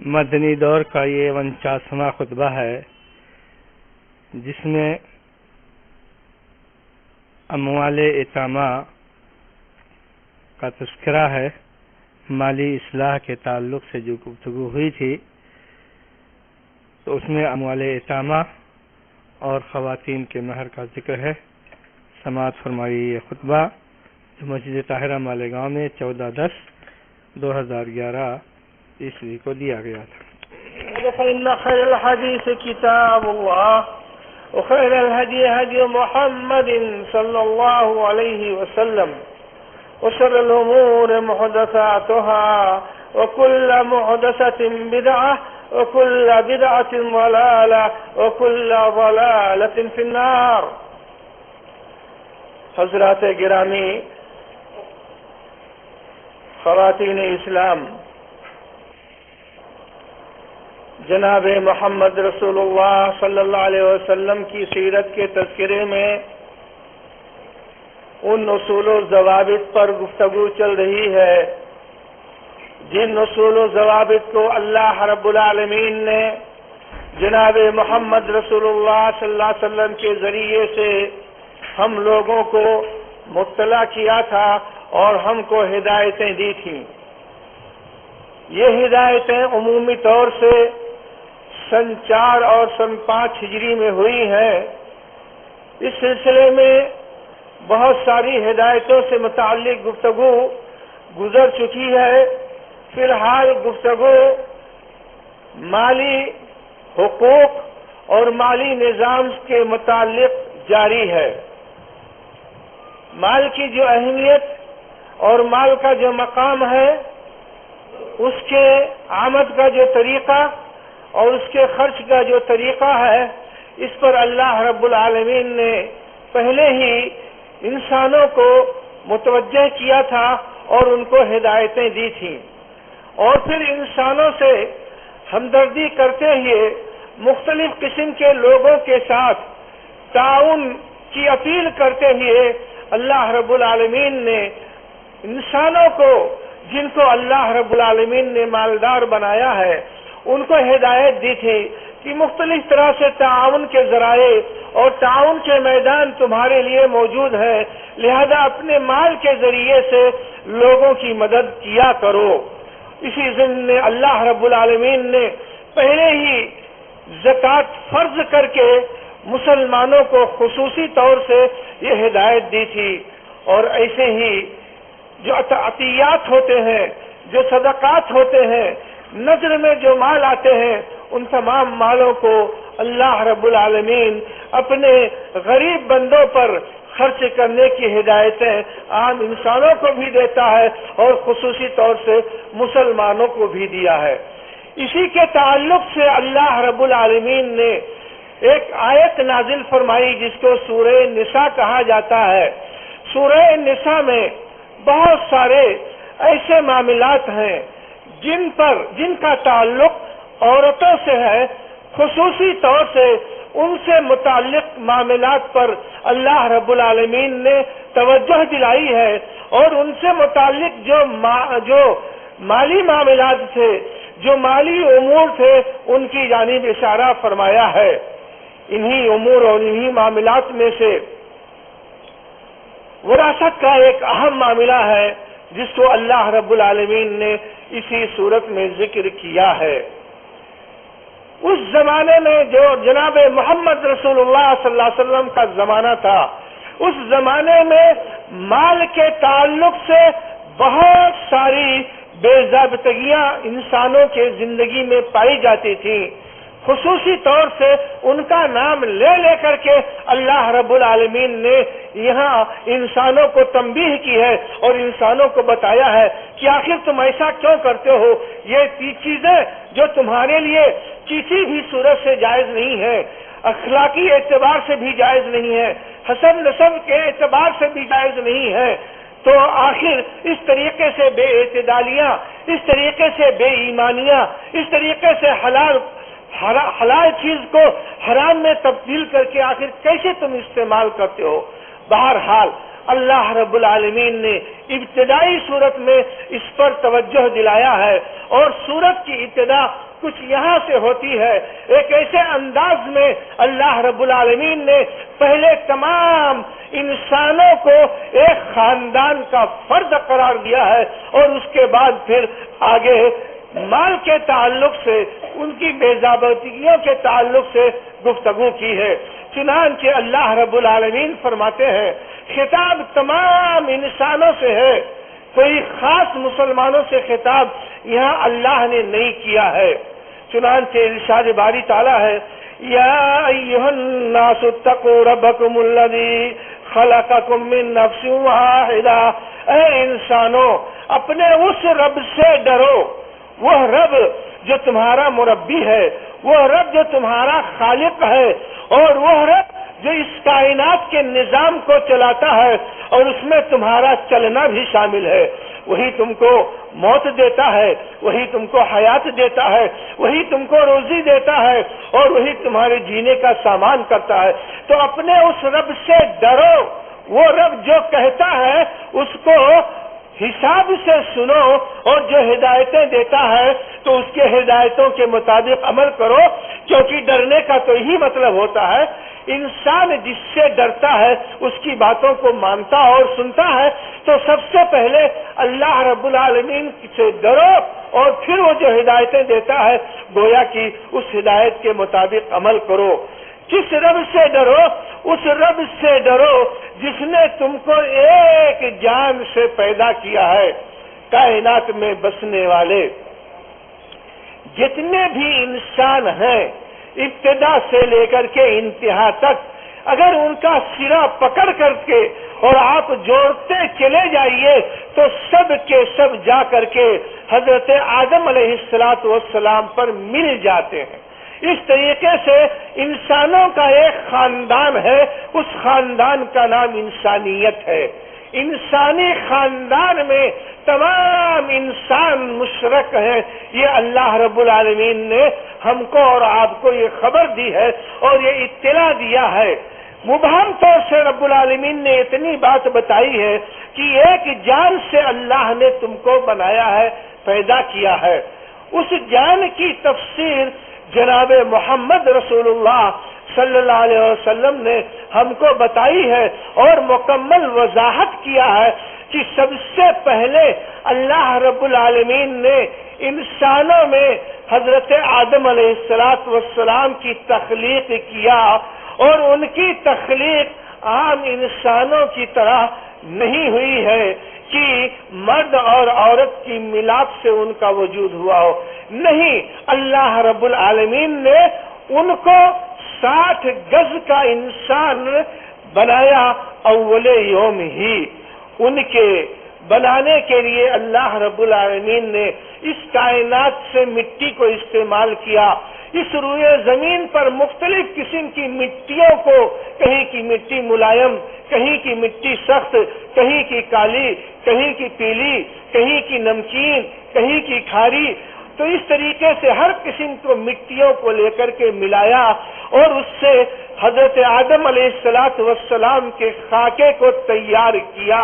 مدنی دور کا یہ 49واں خطبہ ہے جس میں اموال یتامى کا تذکرہ ہے۔ مالی اصلاح کے تعلق سے جو گفتگو ہوئی تھی تو اس میں اموال یتامى اور خواتین کے مہر کا ذکر ہے۔ سماعت فرمائی یہ خطبہ جو مسجد طاہرہ مالیگاؤں میں 14/10/2011 عیسوی کو دیا گیا تھا۔ فإن خير الحديث كتاب الله وخير الهدي هدي محمد صلى الله عليه وسلم وشر الأمور محدثاتها وكل محدثة بدعة وكل بدعة ضلالة وكل ضلالة في النار۔ حضرات گرامی، خواتین اسلام، جناب محمد رسول اللہ صلی اللہ علیہ وسلم کی سیرت کے تذکرے میں ان اصول و ضوابط پر گفتگو چل رہی ہے جن اصول و ضوابط کو اللہ رب العالمین نے جناب محمد رسول اللہ صلی اللہ علیہ وسلم کے ذریعے سے ہم لوگوں کو مطلع کیا تھا اور ہم کو ہدایتیں دی تھیں۔ یہ ہدایتیں عمومی طور سے سن 4 اور سن 5 ہجری میں ہوئی ہیں۔ اس سلسلے میں بہت ساری ہدایتوں سے متعلق گفتگو گزر چکی ہے۔ فی الحال گفتگو مالی حقوق اور مالی نظام کے متعلق جاری ہے۔ مال کی جو اہمیت اور مال کا جو مقام ہے، اس کے آمد کا جو طریقہ اور اس کے خرچ کا جو طریقہ ہے، اس پر اللہ رب العالمین نے پہلے ہی انسانوں کو متوجہ کیا تھا اور ان کو ہدایتیں دی تھیں، اور پھر انسانوں سے ہمدردی کرتے ہوئے مختلف قسم کے لوگوں کے ساتھ تعاون کی اپیل کرتے ہوئے اللہ رب العالمین نے انسانوں کو، جن کو اللہ رب العالمین نے مالدار بنایا ہے، ان کو ہدایت دی تھی کہ مختلف طرح سے تعاون کے ذرائع اور تعاون کے میدان تمہارے لیے موجود ہے، لہذا اپنے مال کے ذریعے سے لوگوں کی مدد کیا کرو۔ اسی ضمن میں اللہ رب العالمین نے پہلے ہی زکوٰۃ فرض کر کے مسلمانوں کو خصوصی طور سے یہ ہدایت دی تھی، اور ایسے ہی جو عطیات ہوتے ہیں، جو صدقات ہوتے ہیں، نظر میں جو مال آتے ہیں، ان تمام مالوں کو اللہ رب العالمین اپنے غریب بندوں پر خرچ کرنے کی ہدایتیں عام انسانوں کو بھی دیتا ہے اور خصوصی طور سے مسلمانوں کو بھی دیا ہے۔ اسی کے تعلق سے اللہ رب العالمین نے ایک آیت نازل فرمائی جس کو سورہ نساء کہا جاتا ہے۔ سورہ نساء میں بہت سارے ایسے معاملات ہیں جن کا تعلق عورتوں سے ہے، خصوصی طور سے ان سے متعلق معاملات پر اللہ رب العالمین نے توجہ دلائی ہے، اور ان سے متعلق جو مالی معاملات تھے، جو مالی امور تھے، ان کی جانب اشارہ فرمایا ہے۔ انہی امور اور انہی معاملات میں سے وراثت کا ایک اہم معاملہ ہے جس کو اللہ رب العالمین نے اسی صورت میں ذکر کیا ہے۔ اس زمانے میں جو جناب محمد رسول اللہ صلی اللہ علیہ وسلم کا زمانہ تھا، اس زمانے میں مال کے تعلق سے بہت ساری بے ضابطگیاں انسانوں کے زندگی میں پائی جاتی تھیں۔ خصوصی طور سے ان کا نام لے لے کر کے اللہ رب العالمین نے یہاں انسانوں کو تنبیہ کی ہے اور انسانوں کو بتایا ہے کہ آخر تم ایسا کیوں کرتے ہو۔ یہ چیزیں جو تمہارے لیے کسی بھی صورت سے جائز نہیں ہے، اخلاقی اعتبار سے بھی جائز نہیں ہے، حسب نسب کے اعتبار سے بھی جائز نہیں ہے، تو آخر اس طریقے سے بے اعتدالیاں، اس طریقے سے بے ایمانیاں، اس طریقے سے حلال چیز کو حرام میں تبدیل کر کے آخر کیسے تم استعمال کرتے ہو۔ بہرحال اللہ رب العالمین نے ابتدائی صورت میں اس پر توجہ دلایا ہے، اور صورت کی ابتدا کچھ یہاں سے ہوتی ہے۔ ایک ایسے انداز میں اللہ رب العالمین نے پہلے تمام انسانوں کو ایک خاندان کا فرد قرار دیا ہے، اور اس کے بعد پھر آگے مال کے تعلق سے، ان کی بے ضابطگیوں کے تعلق سے گفتگو کی ہے۔ چنانچہ اللہ رب العالمین فرماتے ہیں خطاب تمام انسانوں سے ہے، کوئی خاص مسلمانوں سے خطاب یہاں اللہ نے نہیں کیا ہے۔ چنانچہ ارشاد باری تعالیٰ ہے یا ایھا الناس اتقوا ربکم الذی خلقکم من نفس واحدہ، اے انسانوں اپنے اس رب سے ڈرو، وہ رب جو تمہارا مربی ہے، وہ رب جو تمہارا خالق ہے، اور وہ رب جو اس کائنات کے نظام کو چلاتا ہے اور اس میں تمہارا چلنا بھی شامل ہے۔ وہی تم کو موت دیتا ہے، وہی تم کو حیات دیتا ہے، وہی تم کو روزی دیتا ہے، اور وہی تمہارے جینے کا سامان کرتا ہے۔ تو اپنے اس رب سے ڈرو، وہ رب جو کہتا ہے اس کو حساب سے سنو، اور جو ہدایتیں دیتا ہے تو اس کے ہدایتوں کے مطابق عمل کرو، کیونکہ ڈرنے کا تو یہی مطلب ہوتا ہے انسان جس سے ڈرتا ہے اس کی باتوں کو مانتا اور سنتا ہے۔ تو سب سے پہلے اللہ رب العالمین سے ڈرو، اور پھر وہ جو ہدایتیں دیتا ہے گویا کہ اس ہدایت کے مطابق عمل کرو۔ کس رب سے ڈرو؟ اس رب سے ڈرو جس نے تم کو ایک جان سے پیدا کیا ہے۔ کائنات میں بسنے والے جتنے بھی انسان ہیں، ابتدا سے لے کر کے انتہا تک، اگر ان کا سرا پکڑ کر کے اور آپ جوڑتے چلے جائیے تو سب کے سب جا کر کے حضرت آدم علیہ السلام پر مل جاتے ہیں۔ اس طریقے سے انسانوں کا ایک خاندان ہے، اس خاندان کا نام انسانیت ہے۔ انسانی خاندان میں تمام انسان مشرک ہیں، یہ اللہ رب العالمین نے ہم کو اور آپ کو یہ خبر دی ہے اور یہ اطلاع دیا ہے۔ مبہم طور سے رب العالمین نے اتنی بات بتائی ہے کہ ایک جان سے اللہ نے تم کو بنایا ہے، پیدا کیا ہے۔ اس جان کی تفسیر جناب محمد رسول اللہ صلی اللہ علیہ وسلم نے ہم کو بتائی ہے اور مکمل وضاحت کیا ہے کہ سب سے پہلے اللہ رب العالمین نے انسانوں میں حضرت آدم علیہ السلام کی تخلیق کیا، اور ان کی تخلیق عام انسانوں کی طرح نہیں ہوئی ہے کہ مرد اور عورت کی ملاپ سے ان کا وجود ہوا ہو، نہیں، اللہ رب العالمین نے ان کو 60 گز کا انسان بنایا اول یوم ہی۔ ان کے بنانے کے لیے اللہ رب العالمین نے اس کائنات سے مٹی کو استعمال کیا۔ اس روئے زمین پر مختلف قسم کی مٹیوں کو، کہیں کی مٹی ملائم، کہیں کی مٹی سخت، کہیں کی کالی، کہیں کی پیلی، کہیں کی نمکین، کہیں کی کھاری، تو اس طریقے سے ہر قسم کو مٹیوں کو لے کر کے ملایا اور اس سے حضرت آدم علیہ السلام کے خاکے کو تیار کیا۔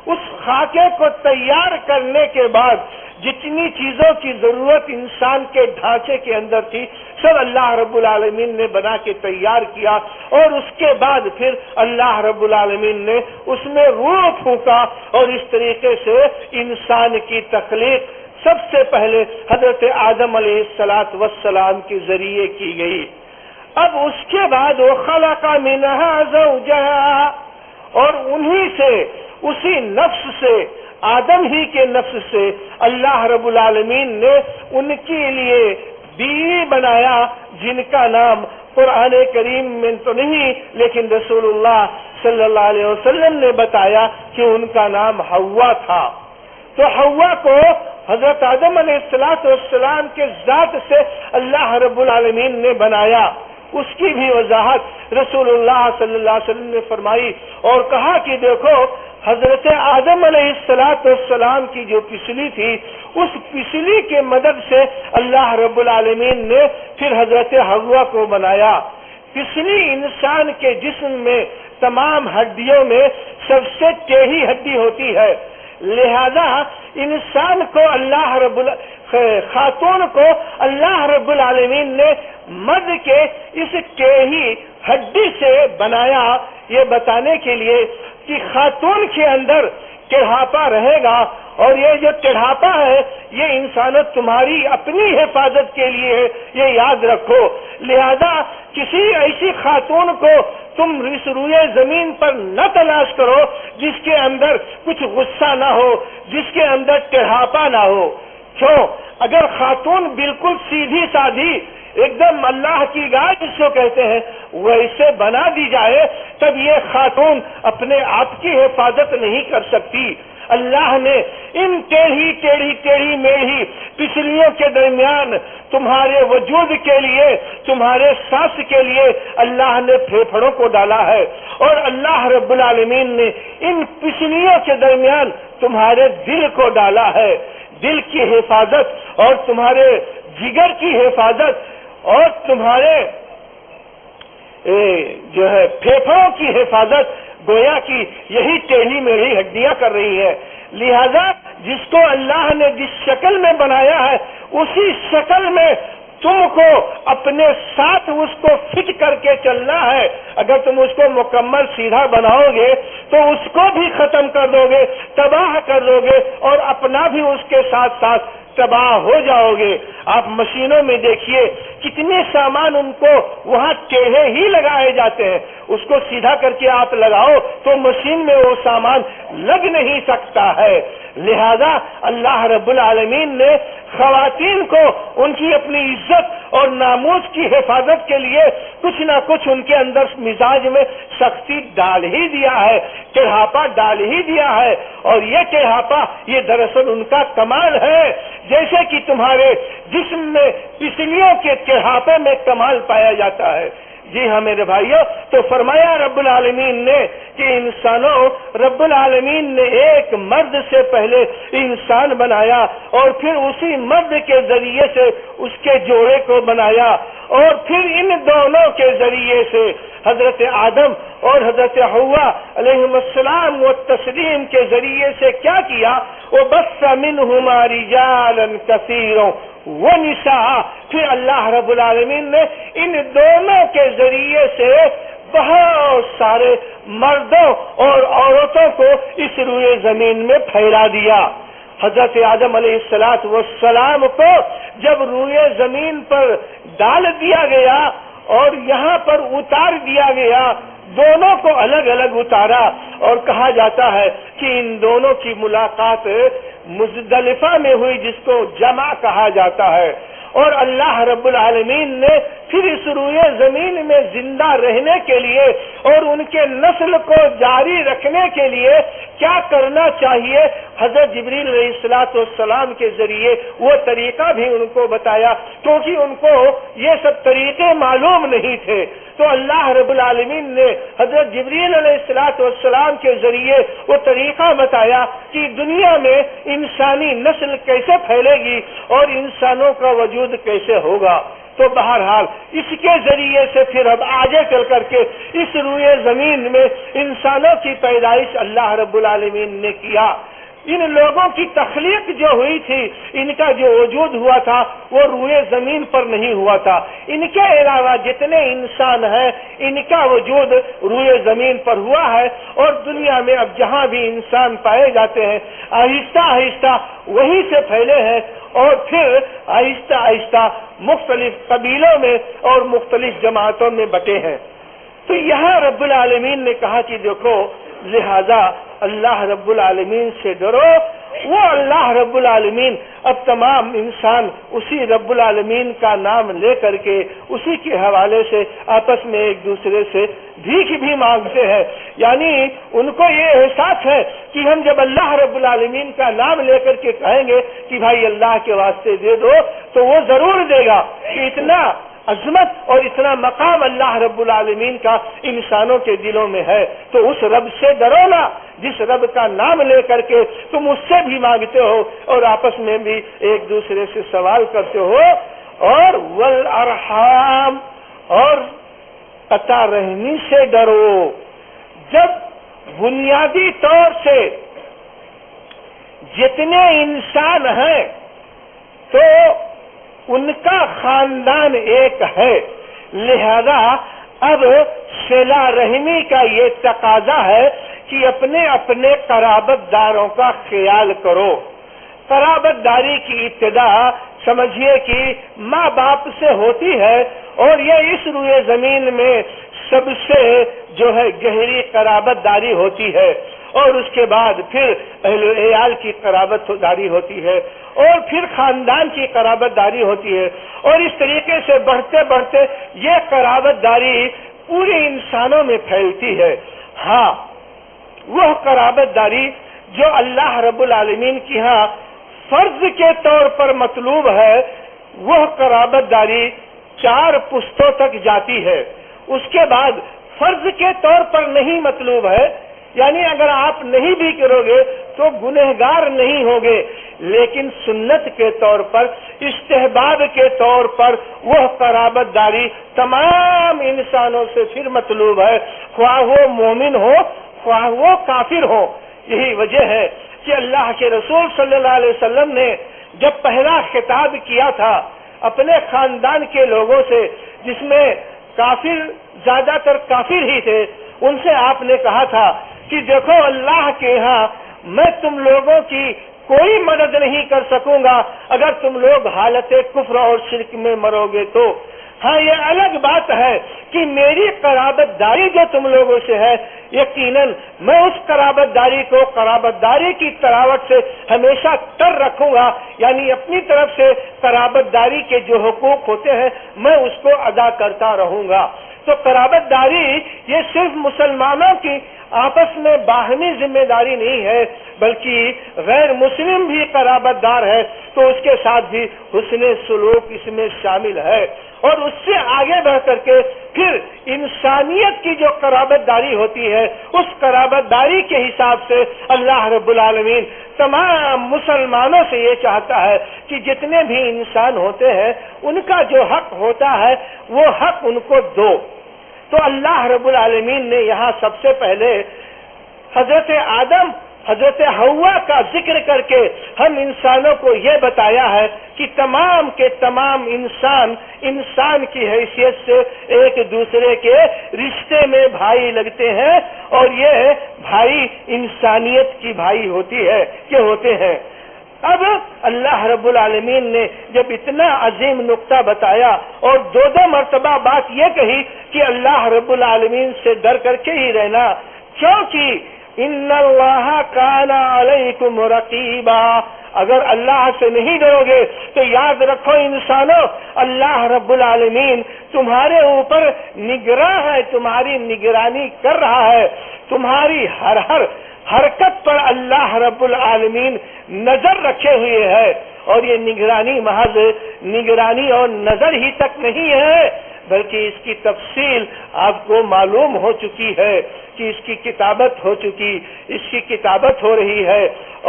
اس خاکے کو تیار کرنے کے بعد جتنی چیزوں کی ضرورت انسان کے ڈھانچے کے اندر تھی سب اللہ رب العالمین نے بنا کے تیار کیا، اور اس کے بعد پھر اللہ رب العالمین نے اس میں روح پھونکا، اور اس طریقے سے انسان کی تخلیق سب سے پہلے حضرت آدم علیہ السلام کے ذریعے کی گئی۔ اب اس کے بعد وہ خلق منہا زوجہا، اور انہی سے، اسی نفس سے، آدم ہی کے نفس سے اللہ رب العالمین نے ان کے لیے بیوی بنایا، جن کا نام قرآن کریم میں تو نہیں لیکن رسول اللہ صلی اللہ علیہ وسلم نے بتایا کہ ان کا نام حوا تھا۔ تو حوا کو حضرت آدم علیہ السلام کے ذات سے اللہ رب العالمین نے بنایا۔ اس کی بھی وضاحت رسول اللہ صلی اللہ علیہ وسلم نے فرمائی اور کہا کہ دیکھو حضرت آدم علیہ السلام کی جو پسلی تھی، اس پسلی کے مدد سے اللہ رب العالمین نے پھر حضرت حوا کو بنایا۔ پسلی انسان کے جسم میں تمام ہڈیوں میں سب سے ٹیڑھی ہڈی ہوتی ہے، لہذا انسان کو خاتون کو اللہ رب العالمین نے مرد کے اس ٹیڑھی ہڈی سے بنایا، یہ بتانے کے لیے کہ خاتون کے اندر ٹیڑھاپا رہے گا، اور یہ جو ٹیڑھاپا ہے یہ انسانوں تمہاری اپنی حفاظت کے لیے ہے، یہ یاد رکھو۔ لہذا کسی ایسی خاتون کو تم اس روئے زمین پر نہ تلاش کرو جس کے اندر کچھ غصہ نہ ہو، جس کے اندر ٹیڑھاپا نہ ہو۔ کیوں؟ اگر خاتون بالکل سیدھی سادھی ایک دم اللہ کی گائے جس کو کہتے ہیں ویسے بنا دی جائے تب یہ خاتون اپنے آپ کی حفاظت نہیں کر سکتی۔ اللہ نے ان ٹیڑھی میڑھی پسلیوں کے درمیان تمہارے وجود کے لیے، تمہارے سانس کے لیے اللہ نے پھیپھڑوں کو ڈالا ہے، اور اللہ رب العالمین نے ان پسلیوں کے درمیان تمہارے دل کو ڈالا ہے۔ دل کی حفاظت اور تمہارے جگر کی حفاظت اور تمہارے جو ہے پھیپھڑوں کی حفاظت گویا کی یہی ٹیڑھی میڑھی ہڈیاں کر رہی ہے۔ لہذا جس کو اللہ نے جس شکل میں بنایا ہے اسی شکل میں تم کو اپنے ساتھ اس کو فٹ کر کے چلنا ہے۔ اگر تم اس کو مکمل سیدھا بناؤ گے تو اس کو بھی ختم کر دو گے، تباہ کر دو گے، اور اپنا بھی اس کے ساتھ ساتھ تباہ ہو جاؤ گے۔ آپ مشینوں میں دیکھیے کتنے سامان ان کو وہاں ٹیڑھے ہی لگائے جاتے ہیں، اس کو سیدھا کر کے آپ لگاؤ تو مشین میں وہ سامان لگ نہیں سکتا ہے۔ لہذا اللہ رب العالمین نے خواتین کو ان کی اپنی عزت اور ناموس کی حفاظت کے لیے کچھ نہ کچھ ان کے اندر مزاج میں سختی ڈال ہی دیا ہے، ٹیڑھاپا ڈال ہی دیا ہے، اور یہ ٹیڑھاپا یہ دراصل ان کا کمال ہے، جیسے کہ تمہارے جسم میں پسلیوں کے ٹیڑھاپے میں کمال پایا جاتا ہے۔ جی ہاں میرے بھائیوں، تو فرمایا رب العالمین نے کہ انسانوں، رب العالمین نے ایک مرد سے پہلے انسان بنایا اور پھر اسی مرد کے ذریعے سے اس کے جوڑے کو بنایا، اور پھر ان دونوں کے ذریعے سے حضرت آدم اور حضرت حوا علیہم السلام و تسلیم کے ذریعے سے کیا کیا؟ وَبَثَّ مِنْهُمَا رِجَالًا كَثِيرًا وَنِسَاءً۔ پھر اللہ رب العالمین نے ان دونوں کے ذریعے سے بہت سارے مردوں اور عورتوں کو اس روئے زمین میں پھیلا دیا۔ حضرت آدم علیہ السلام کو جب روئے زمین پر ڈال دیا گیا اور یہاں پر اتار دیا گیا، دونوں کو الگ الگ اتارا، اور کہا جاتا ہے کہ ان دونوں کی ملاقات مزدلفہ میں ہوئی جس کو جمع کہا جاتا ہے، اور اللہ رب العالمین نے پھر اس روئے زمین میں زندہ رہنے کے لیے اور ان کے نسل کو جاری رکھنے کے لیے کیا کرنا چاہیے، حضرت جبریل علیہ السلام کے ذریعے وہ طریقہ بھی ان کو بتایا، کیونکہ ان کو یہ سب طریقے معلوم نہیں تھے۔ تو اللہ رب العالمین نے حضرت جبریل علیہ السلام کے ذریعے وہ طریقہ بتایا کہ دنیا میں انسانی نسل کیسے پھیلے گی اور انسانوں کا وجود کیسے ہوگا۔ تو بہرحال اس کے ذریعے سے پھر اب آگے چل کر کے اس روئے زمین میں انسانوں کی پیدائش اللہ رب العالمین نے کیا۔ ان لوگوں کی تخلیق جو ہوئی تھی، ان کا جو وجود ہوا تھا وہ روئے زمین پر نہیں ہوا تھا، ان کے علاوہ جتنے انسان ہیں ان کا وجود روئے زمین پر ہوا ہے، اور دنیا میں اب جہاں بھی انسان پائے جاتے ہیں آہستہ آہستہ وہیں سے پھیلے ہیں، اور پھر آہستہ آہستہ مختلف قبیلوں میں اور مختلف جماعتوں میں بٹے ہیں۔ تو یہاں رب العالمین نے کہا کہ دیکھو، لہذا اللہ رب العالمین سے ڈرو۔ وہ اللہ رب العالمین اب تمام انسان اسی رب العالمین کا نام لے کر کے اسی کے حوالے سے آپس میں ایک دوسرے سے بھیک بھی مانگتے ہیں، یعنی ان کو یہ احساس ہے کہ ہم جب اللہ رب العالمین کا نام لے کر کے کہیں گے کہ بھائی اللہ کے واسطے دے دو تو وہ ضرور دے گا، کہ اتنا عظمت اور اتنا مقام اللہ رب العالمین کا انسانوں کے دلوں میں ہے۔ تو اس رب سے ڈرو نا جس رب کا نام لے کر کے تم اس سے بھی مانگتے ہو اور آپس میں بھی ایک دوسرے سے سوال کرتے ہو، اور والارحام، اور قطع رحمی سے ڈرو۔ جب بنیادی طور سے جتنے انسان ہیں تو ان کا خاندان ایک ہے، لہذا اب صلہ رحمی کا یہ تقاضا ہے کہ اپنے اپنے قرابت داروں کا خیال کرو۔ قرابت داری کی ابتدا سمجھیے کہ ماں باپ سے ہوتی ہے، اور یہ اس روئے زمین میں سب سے جو ہے گہری قرابت داری ہوتی ہے، اور اس کے بعد پھر اہل و عیال کی قرابت داری ہوتی ہے، اور پھر خاندان کی قرابت داری ہوتی ہے، اور اس طریقے سے بڑھتے بڑھتے یہ قرابت داری پورے انسانوں میں پھیلتی ہے۔ ہاں، وہ قرابت داری جو اللہ رب العالمین کی ہاں فرض کے طور پر مطلوب ہے، وہ قرابت داری 4 پشتوں تک جاتی ہے۔ اس کے بعد فرض کے طور پر نہیں مطلوب ہے، یعنی اگر آپ نہیں بھی کرو گے تو گنہگار نہیں ہوگے، لیکن سنت کے طور پر، استحباب کے طور پر وہ قرابت داری تمام انسانوں سے پھر مطلوب ہے، خواہ وہ مومن ہو خواہ وہ کافر ہو۔ یہی وجہ ہے کہ اللہ کے رسول صلی اللہ علیہ وسلم نے جب پہلا خطاب کیا تھا اپنے خاندان کے لوگوں سے، جس میں کافر زیادہ تر کافر ہی تھے، ان سے آپ نے کہا تھا کہ دیکھو اللہ کے ہاں میں تم لوگوں کی کوئی مدد نہیں کر سکوں گا اگر تم لوگ حالت کفر اور شرک میں مرو گے تو۔ ہاں، یہ الگ بات ہے کہ میری قرابت داری جو تم لوگوں سے ہے، یقیناً میں اس قرابت داری کو قرابت داری کی تراوٹ سے ہمیشہ تر رکھوں گا، یعنی اپنی طرف سے قرابت داری کے جو حقوق ہوتے ہیں میں اس کو ادا کرتا رہوں گا۔ تو قرابت داری یہ صرف مسلمانوں کی آپس میں باہمی ذمہ داری نہیں ہے، بلکہ غیر مسلم بھی قرابت دار ہے تو اس کے ساتھ بھی حسن سلوک اس میں شامل ہے، اور اس سے آگے بڑھ کر کے پھر انسانیت کی جو قرابت داری ہوتی ہے، اس قرابت داری کے حساب سے اللہ رب العالمین تمام مسلمانوں سے یہ چاہتا ہے کہ جتنے بھی انسان ہوتے ہیں ان کا جو حق ہوتا ہے وہ حق ان کو دو۔ تو اللہ رب العالمین نے یہاں سب سے پہلے حضرت آدم حضرت حوا کا ذکر کر کے ہم انسانوں کو یہ بتایا ہے کہ تمام کے تمام انسان کی حیثیت سے ایک دوسرے کے رشتے میں بھائی لگتے ہیں، اور یہ بھائی انسانیت کی بھائی ہوتے ہیں۔ اب اللہ رب العالمین نے جب اتنا عظیم نقطہ بتایا اور 2 مرتبہ بات یہ کہی کہ اللہ رب العالمین سے ڈر کر کے ہی رہنا، کیونکہ ان اللہ کان علیکم رقیبا، اگر اللہ سے نہیں ڈرو گے تو یاد رکھو انسانوں، اللہ رب العالمین تمہارے اوپر نگراں ہے، تمہاری نگرانی کر رہا ہے، تمہاری ہر حرکت پر اللہ رب العالمین نظر رکھے ہوئے ہے، اور یہ نگرانی محض نگرانی اور نظر ہی تک نہیں ہے، بلکہ اس کی تفصیل آپ کو معلوم ہو چکی ہے کہ اس کی کتابت ہو چکی، اس کی کتابت ہو رہی ہے،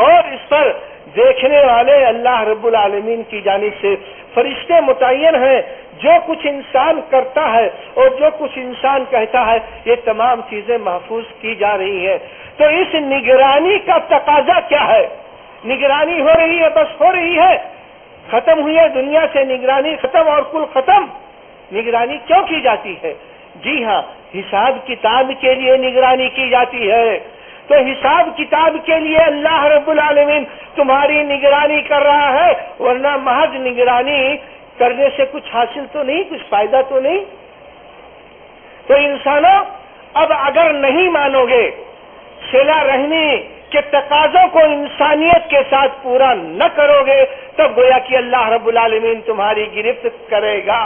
اور اس پر دیکھنے والے اللہ رب العالمین کی جانب سے فرشتے متعین ہیں۔ جو کچھ انسان کرتا ہے اور جو کچھ انسان کہتا ہے یہ تمام چیزیں محفوظ کی جا رہی ہیں۔ تو اس نگرانی کا تقاضا کیا ہے؟ نگرانی ہو رہی ہے، بس ہو رہی ہے، ختم ہوئی ہے دنیا سے نگرانی ختم اور کل ختم۔ نگرانی کیوں کی جاتی ہے؟ جی ہاں، حساب کتاب کے لیے نگرانی کی جاتی ہے۔ تو حساب کتاب کے لیے اللہ رب العالمین تمہاری نگرانی کر رہا ہے، ورنہ محض نگرانی کرنے سے کچھ حاصل تو نہیں، کچھ فائدہ تو نہیں۔ تو انسانوں، اب اگر نہیں مانو گے، صلہ رحمی کے تقاضوں کو انسانیت کے ساتھ پورا نہ کرو گے، تب گویا کہ اللہ رب العالمین تمہاری گرفت کرے گا۔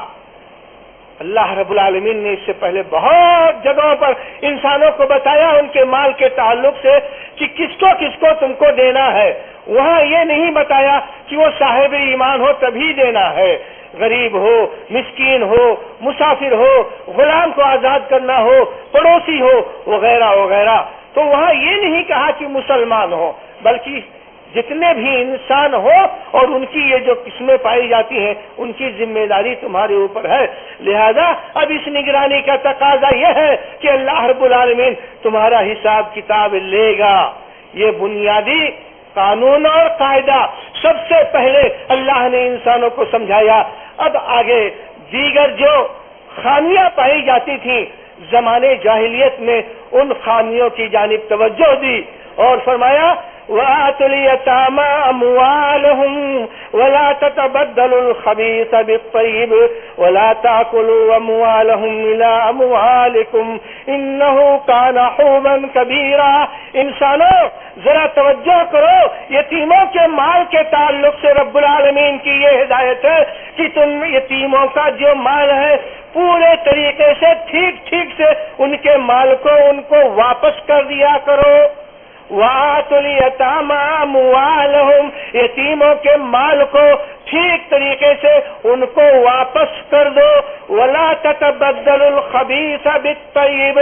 اللہ رب العالمین نے اس سے پہلے بہت جگہوں پر انسانوں کو بتایا ان کے مال کے تعلق سے کہ کس کو تم کو دینا ہے۔ وہاں یہ نہیں بتایا کہ وہ صاحب ایمان ہو تبھی دینا ہے، غریب ہو، مسکین ہو، مسافر ہو، غلام کو آزاد کرنا ہو، پڑوسی ہو، وغیرہ وغیرہ۔ تو وہاں یہ نہیں کہا کہ مسلمان ہو، بلکہ جتنے بھی انسان ہو اور ان کی یہ جو قسمیں پائی جاتی ہیں ان کی ذمہ داری تمہارے اوپر ہے۔ لہذا اب اس نگرانی کا تقاضا یہ ہے کہ اللہ رب العالمین تمہارا حساب کتاب لے گا۔ یہ بنیادی قانون اور قاعدہ سب سے پہلے اللہ نے انسانوں کو سمجھایا. اب آگے دیگر جو خامیاں پائی جاتی تھیں زمانے جاہلیت میں ان خامیوں کی جانب توجہ دی اور فرمایا وَآتُوا الْيَتَامَىٰ أَمْوَالَهُمْ وَلَا تَتَبَدَّلُوا الْخَبِيثَ بِالطَّيِّبِ وَلَا تَأْكُلُوا أَمْوَالَهُمْ إِلَىٰ أَمْوَالِكُمْ إِنَّهُ كَانَ حُوبًا كَبِيرًا. انسانوں ذرا توجہ کرو، یتیموں کے مال کے تعلق سے رب العالمین کی یہ ہدایت ہے کہ تم یتیموں کا جو مال ہے پورے طریقے سے ٹھیک سے ان کے مال کو ان کو واپس کر دیا کرو. وَآتُوا الْيَتَامَىٰ أَمْوَالَهُمْ، یتیموں کے مال کو ٹھیک طریقے سے ان کو واپس کر دو. وَلَا تَتَبَدَّلُوا الْخَبِيثَ بِالطَّيِّبِ،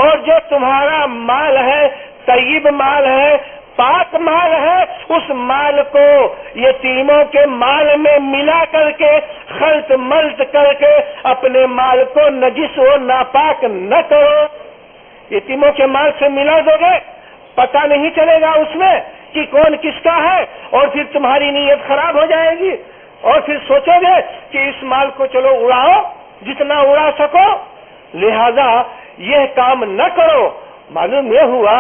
اور جو تمہارا مال ہے طیب مال ہے پاک مال ہے اس مال کو یتیموں کے مال میں ملا کر کے خلط ملط کر کے اپنے مال کو نجس و ناپاک نہ کرو. یتیموں کے مال سے ملا دو گے پتہ نہیں چلے گا اس میں کہ کون کس کا ہے، اور پھر تمہاری نیت خراب ہو جائے گی اور پھر سوچو گے کہ اس مال کو چلو اڑاؤ جتنا اڑا سکو، لہذا یہ کام نہ کرو. معلوم یہ ہوا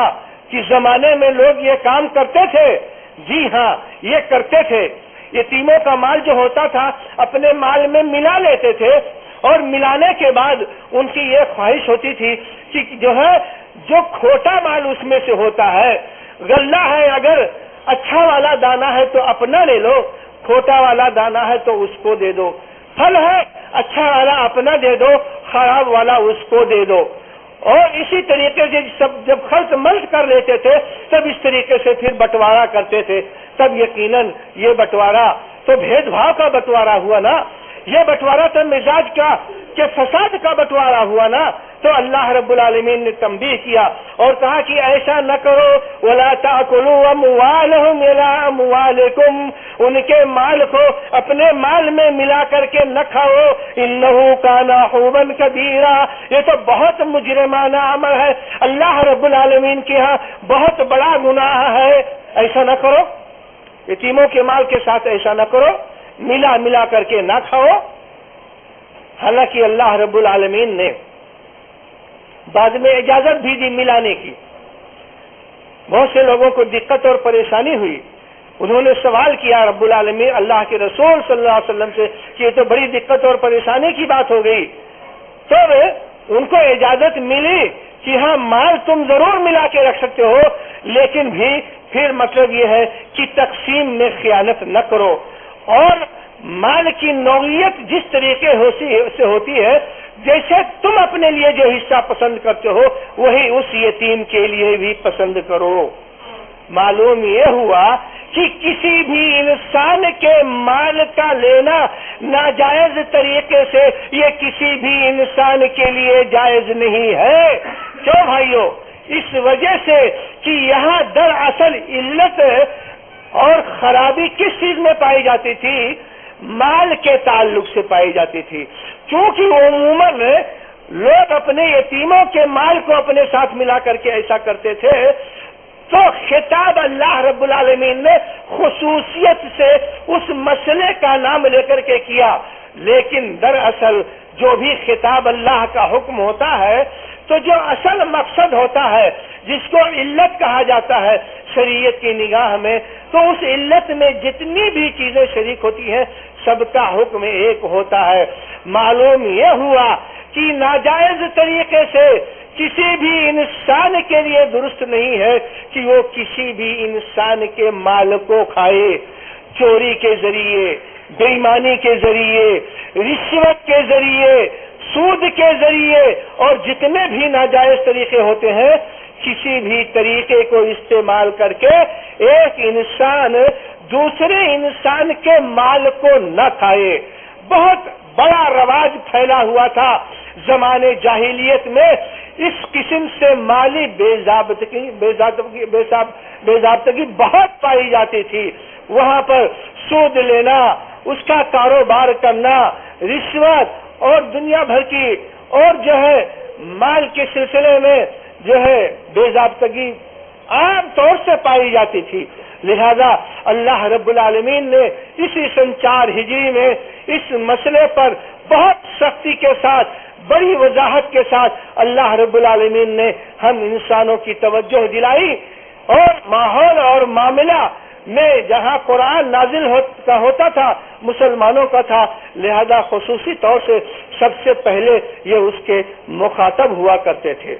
کہ زمانے میں لوگ یہ کام کرتے تھے. جی ہاں یہ کرتے تھے. یتیموں کا مال جو ہوتا تھا اپنے مال میں ملا لیتے تھے اور ملانے کے بعد ان کی یہ خواہش ہوتی تھی کہ جو کھوٹا مال اس میں سے ہوتا ہے، غلہ ہے اگر اچھا والا دانا ہے تو اپنا لے لو، کھوٹا والا دانا ہے تو اس کو دے دو. پھل ہے اچھا والا اپنا دے دو، خراب والا اس کو دے دو. اور اسی طریقے سے جب خلط ملط کر لیتے تھے تب اس طریقے سے پھر بٹوارا کرتے تھے. تب یقیناً یہ بٹوارا تو بھید بھاؤ کا بٹوارا ہوا نا، یہ بٹوارا تو مزاج کا کہ فساد کا بٹوارا ہوا نا. تو اللہ رب العالمین نے تنبیہ کیا اور کہا کہ ایسا نہ کرو. وَلَا تَأْكُلُوا أَمْوَالَهُمْ إِلَىٰ أَمْوَالِكُمْ، ان کے مال کو اپنے مال میں ملا کر کے نہ کھاؤ. إِنَّهُ كَانَ حُوبًا كَبِيرًا، یہ تو بہت مجرمانہ عمل ہے، اللہ رب العالمین کے ہاں بہت بڑا گناہ ہے. ایسا نہ کرو، یتیموں کے مال کے ساتھ ایسا نہ کرو، ملا کر کے نہ کھاؤ. حالانکہ اللہ رب العالمین نے بعد میں اجازت بھی دی ملانے کی. بہت سے لوگوں کو دقت اور پریشانی ہوئی، انہوں نے سوال کیا رب العالمین اللہ کے رسول صلی اللہ علیہ وسلم سے کہ یہ تو بڑی دقت اور پریشانی کی بات ہو گئی. تو ان کو اجازت ملی کہ ہاں مال تم ضرور ملا کے رکھ سکتے ہو، لیکن بھی پھر مطلب یہ ہے کہ تقسیم میں خیانت نہ کرو. اور مال کی نوعیت جس طریقے سے ہوتی ہے، جیسے تم اپنے لیے جو حصہ پسند کرتے ہو وہی اس یتیم کے لیے بھی پسند کرو. معلوم یہ ہوا کہ کسی بھی انسان کے مال کا لینا ناجائز طریقے سے یہ کسی بھی انسان کے لیے جائز نہیں ہے. کیوں بھائیو؟ اس وجہ سے کہ یہاں دراصل علت اور خرابی کس چیز میں پائی جاتی تھی؟ مال کے تعلق سے پائی جاتی تھی. کیونکہ عموماً لوگ اپنے یتیموں کے مال کو اپنے ساتھ ملا کر کے ایسا کرتے تھے، تو خطاب اللہ رب العالمین نے خصوصیت سے اس مسئلے کا نام لے کر کے کیا. لیکن دراصل جو بھی خطاب اللہ کا حکم ہوتا ہے تو جو اصل مقصد ہوتا ہے جس کو علت کہا جاتا ہے شریعت کی نگاہ میں، تو اس علت میں جتنی بھی چیزیں شریک ہوتی ہیں سب کا حکم ایک ہوتا ہے. معلوم یہ ہوا کہ ناجائز طریقے سے کسی بھی انسان کے لیے درست نہیں ہے کہ وہ کسی بھی انسان کے مال کو کھائے. چوری کے ذریعے، بے ایمانی کے ذریعے، رشوت کے ذریعے، سود کے ذریعے اور جتنے بھی ناجائز طریقے ہوتے ہیں، کسی بھی طریقے کو استعمال کر کے ایک انسان دوسرے انسان کے مال کو نہ کھائے. بہت بڑا رواج پھیلا ہوا تھا زمانے جاہلیت میں. اس قسم سے مالی بے ضابطگی بہت پائی جاتی تھی. وہاں پر سود لینا، اس کا کاروبار کرنا، رشوت اور دنیا بھر کی اور جو ہے مال کے سلسلے میں جو ہے بے ضابطگی عام طور سے پائی جاتی تھی. لہذا اللہ رب العالمین نے اسی سن 4 ہجری میں اس مسئلے پر بہت سختی کے ساتھ، بڑی وضاحت کے ساتھ اللہ رب العالمین نے ہم انسانوں کی توجہ دلائی، اور ماحول اور معاملہ میں جہاں قرآن نازل ہوتا تھا مسلمانوں کا تھا، لہذا خصوصی طور سے سب سے پہلے یہ اس کے مخاطب ہوا کرتے تھے۔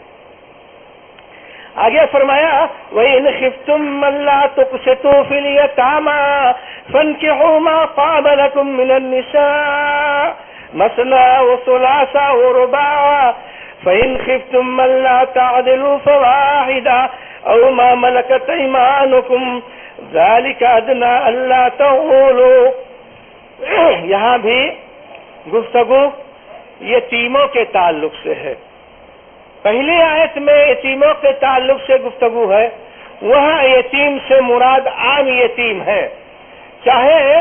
آگے فرمایا وَإِنْ خِفْتُمْ أَلَّا تُقْسِطُوا فِي الْيَتَامَىٰ فَانكِحُوا مَا طَابَ لَكُم مِّنَ النِّسَاءِ مَثْنَىٰ وَثُلَاثَ وَرُبَاعَ فَإِنْ خِفْتُمْ أَلَّا تَعْدِلُوا فَوَاحِدَةً أَوْ مَا مَلَكَتْ أَيْمَانُكُمْ ذَلِكَ أَدْنَىٰ أَلَّا تَعُولُوا۔ یہاں بھی گفتگو یتیموں کے تعلق سے ہے۔ پہلی آیت میں یتیموں کے تعلق سے گفتگو ہے، وہاں یتیم سے مراد عام یتیم ہے، چاہے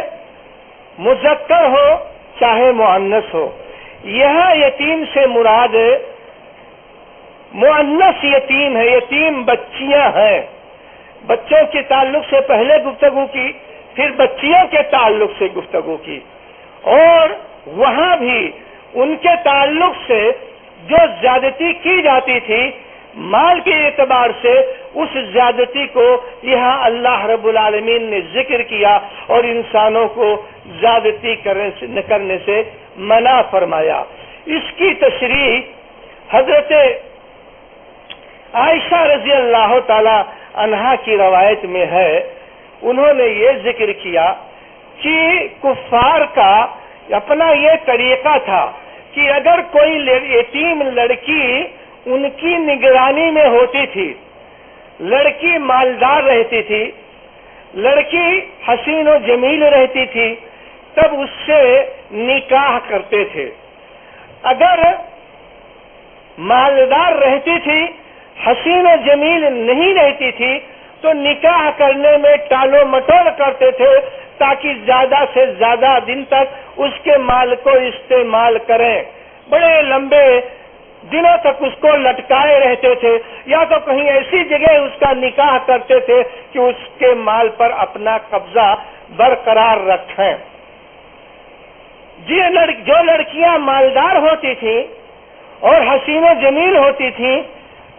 مذکر ہو چاہے مؤنث ہو۔ یہاں یتیم سے مراد مؤنث یتیم ہے، یتیم بچیاں ہیں۔ بچوں کے تعلق سے پہلے گفتگو کی، پھر بچیوں کے تعلق سے گفتگو کی، اور وہاں بھی ان کے تعلق سے جو زیادتی کی جاتی تھی مال کے اعتبار سے، اس زیادتی کو یہاں اللہ رب العالمین نے ذکر کیا اور انسانوں کو زیادتی کرنے سے منع فرمایا۔ اس کی تشریح حضرت عائشہ رضی اللہ تعالی عنہا کی روایت میں ہے۔ انہوں نے یہ ذکر کیا کہ کفار کا اپنا یہ طریقہ تھا کہ اگر کوئی یتیم لڑکی ان کی نگرانی میں ہوتی تھی، لڑکی مالدار رہتی تھی، لڑکی حسین و جمیل رہتی تھی، تب اس سے نکاح کرتے تھے۔ اگر مالدار رہتی تھی، حسین و جمیل نہیں رہتی تھی، تو نکاح کرنے میں ٹالو مٹول کرتے تھے تاکہ زیادہ سے زیادہ دن تک اس کے مال کو استعمال کریں۔ بڑے لمبے دنوں تک اس کو لٹکائے رہتے تھے، یا تو کہیں ایسی جگہ اس کا نکاح کرتے تھے کہ اس کے مال پر اپنا قبضہ برقرار رکھیں۔ جو لڑکیاں مالدار ہوتی تھیں اور حسین و جمیل ہوتی تھیں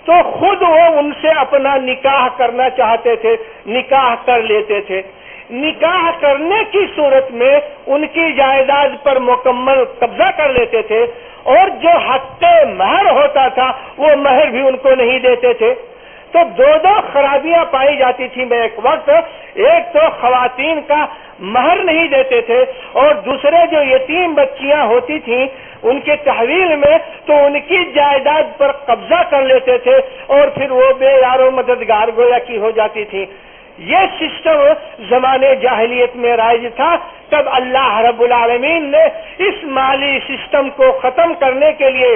تو خود وہ ان سے اپنا نکاح کرنا چاہتے تھے، نکاح کر لیتے تھے۔ نکاح کرنے کی صورت میں ان کی جائیداد پر مکمل قبضہ کر لیتے تھے، اور جو حق مہر ہوتا تھا وہ مہر بھی ان کو نہیں دیتے تھے۔ تو دو خرابیاں پائی جاتی تھیں ایک وقت۔ ایک تو خواتین کا مہر نہیں دیتے تھے، اور دوسرے جو یتیم بچیاں ہوتی تھیں ان کے تحویل میں تو ان کی جائیداد پر قبضہ کر لیتے تھے، اور پھر وہ بے یار و مددگار گویا کی ہو جاتی تھی۔ یہ سسٹم زمانے جاہلیت میں رائج تھا۔ تب اللہ رب العالمین نے اس مالی سسٹم کو ختم کرنے کے لیے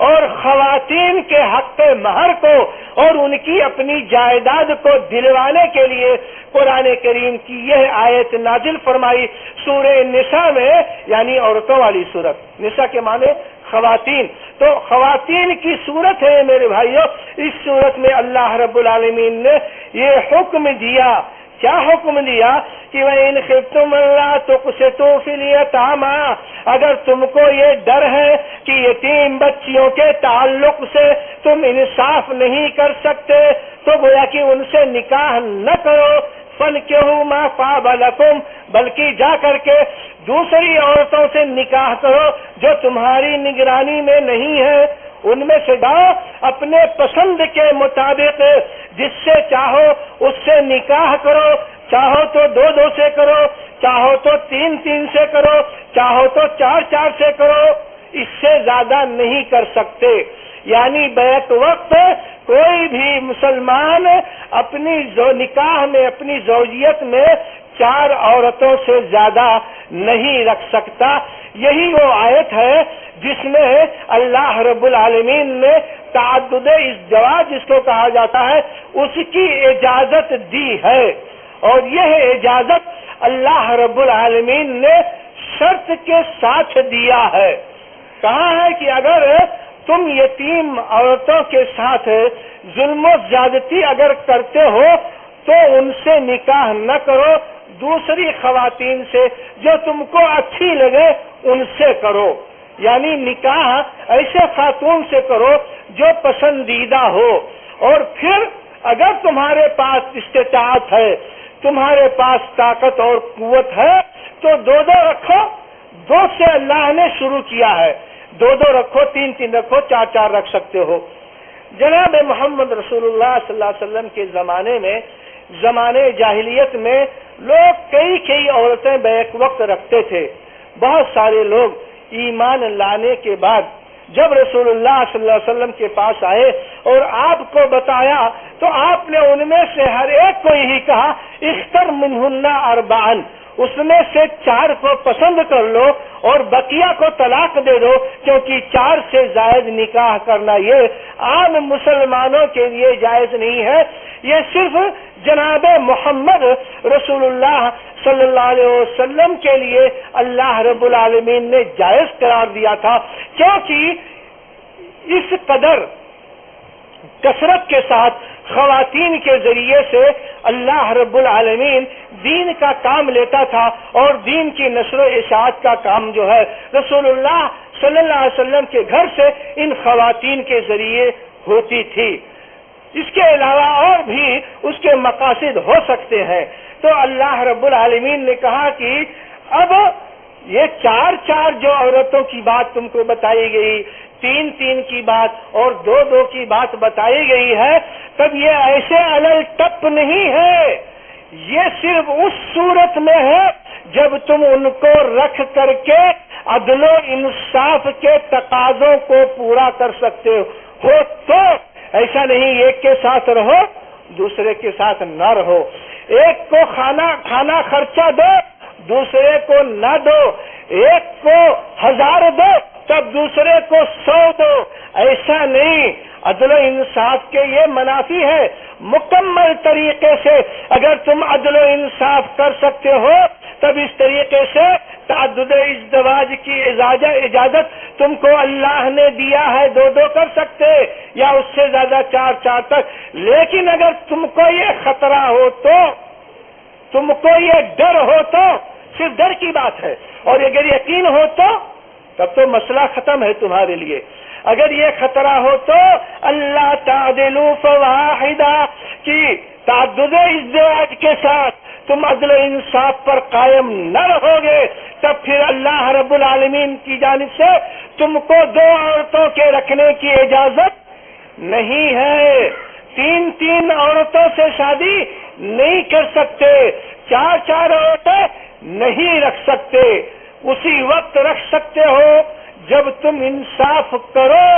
اور خواتین کے حق مہر کو اور ان کی اپنی جائیداد کو دلوانے کے لیے قرآن کریم کی یہ آیت نازل فرمائی سورہ نساء میں، یعنی عورتوں والی سورت۔ نساء کے معنی خواتین، تو خواتین کی صورت ہے میرے بھائیوں۔ اس صورت میں اللہ رب العالمین نے یہ حکم دیا۔ کیا حکم دیا کہ وَإِنْ خِفْتُمْ أَلَّا تُقْسِطُوا فِي الْيَتَامَىٰ، اگر تم کو یہ ڈر ہے کہ یتیم بچیوں کے تعلق سے تم انصاف نہیں کر سکتے تو گویا کہ ان سے نکاح نہ کرو، فَانكِحُوا مَا طَابَ لَكُمْ، بلکہ جا کر کے دوسری عورتوں سے نکاح کرو جو تمہاری نگرانی میں نہیں ہے، ان میں سے جاؤ اپنے پسند کے مطابق، جس سے چاہو اس سے نکاح کرو، چاہو تو دو سے کرو، چاہو تو تین سے کرو، چاہو تو چار سے کرو، اس سے زیادہ نہیں کر سکتے۔ یعنی بیک وقت کوئی بھی مسلمان اپنی نکاح میں، اپنی زوجیت میں 4 عورتوں سے زیادہ نہیں رکھ سکتا۔ یہی وہ آیت ہے جس میں اللہ رب العالمین نے تعدد ازدواج جس کو کہا جاتا ہے اس کی اجازت دی ہے، اور یہ اجازت اللہ رب العالمین نے شرط کے ساتھ دیا ہے۔ کہا ہے کہ اگر تم یتیم عورتوں کے ساتھ ظلم و زیادتی اگر کرتے ہو تو ان سے نکاح نہ کرو، دوسری خواتین سے جو تم کو اچھی لگے ان سے کرو، یعنی نکاح ایسے خاتون سے کرو جو پسندیدہ ہو۔ اور پھر اگر تمہارے پاس استطاعت ہے، تمہارے پاس طاقت اور قوت ہے تو دو رکھو، دو سے اللہ نے شروع کیا ہے، دو رکھو، تین رکھو، چار رکھ سکتے ہو۔ جناب محمد رسول اللہ صلی اللہ علیہ وسلم کے زمانے میں، زمانے جاہلیت میں لوگ کئی عورتیں بیک وقت رکھتے تھے۔ بہت سارے لوگ ایمان لانے کے بعد جب رسول اللہ صلی اللہ علیہ وسلم کے پاس آئے اور آپ کو بتایا تو آپ نے ان میں سے ہر ایک کو یہی کہا، اختر منہن اربعن، اس میں سے 4 کو پسند کر لو اور بقیہ کو طلاق دے دو، کیونکہ 4 سے زائد نکاح کرنا یہ عام مسلمانوں کے لیے جائز نہیں ہے، یہ صرف جناب محمد رسول اللہ صلی اللہ علیہ وسلم کے لیے اللہ رب العالمین نے جائز قرار دیا تھا، کیونکہ اس قدر کثرت کے ساتھ خواتین کے ذریعے سے اللہ رب العالمین دین کا کام لیتا تھا، اور دین کی نشر و اشاعت کا کام جو ہے رسول اللہ صلی اللہ علیہ وسلم کے گھر سے ان خواتین کے ذریعے ہوتی تھی۔ اس کے علاوہ اور بھی اس کے مقاصد ہو سکتے ہیں، تو اللہ رب العالمین نے کہا کہ اب یہ 4 جو عورتوں کی بات تم کو بتائی گئی، 3 کی بات اور 2 کی بات بتائی گئی ہے، تب یہ ایسے علل ٹپ نہیں ہے، یہ صرف اس صورت میں ہے جب تم ان کو رکھ کر کے عدل و انصاف کے تقاضوں کو پورا کر سکتے ہو، تو ایسا نہیں ایک کے ساتھ رہو دوسرے کے ساتھ نہ رہو، ایک کو کھانا خرچہ دو دوسرے کو نہ دو، ایک کو 1000 دو تب دوسرے کو 100 دو، ایسا نہیں۔ عدل و انصاف کے یہ منافی ہے، مکمل طریقے سے اگر تم عدل و انصاف کر سکتے ہو تب اس طریقے سے تعدد ازدواج کی اجازت تم کو اللہ نے دیا ہے، 2 کر سکتے یا اس سے زیادہ 4 تک، لیکن اگر تم کو یہ خطرہ ہو تو، تم کو یہ ڈر ہو تو، صرف ڈر کی بات ہے، اور اگر یقین ہو تو تب تو مسئلہ ختم ہے تمہارے لیے۔ اگر یہ خطرہ ہو تو اللہ تعدلوا فواحدہ کی تعدد ازدواج کے ساتھ تم عدل و انصاف پر قائم نہ رہو گے، تب پھر اللہ رب العالمین کی جانب سے تم کو 2 عورتوں کے رکھنے کی اجازت نہیں ہے، 3 عورتوں سے شادی نہیں کر سکتے، 4 عورتیں نہیں رکھ سکتے، اسی وقت رکھ سکتے ہو جب تم انصاف کرو۔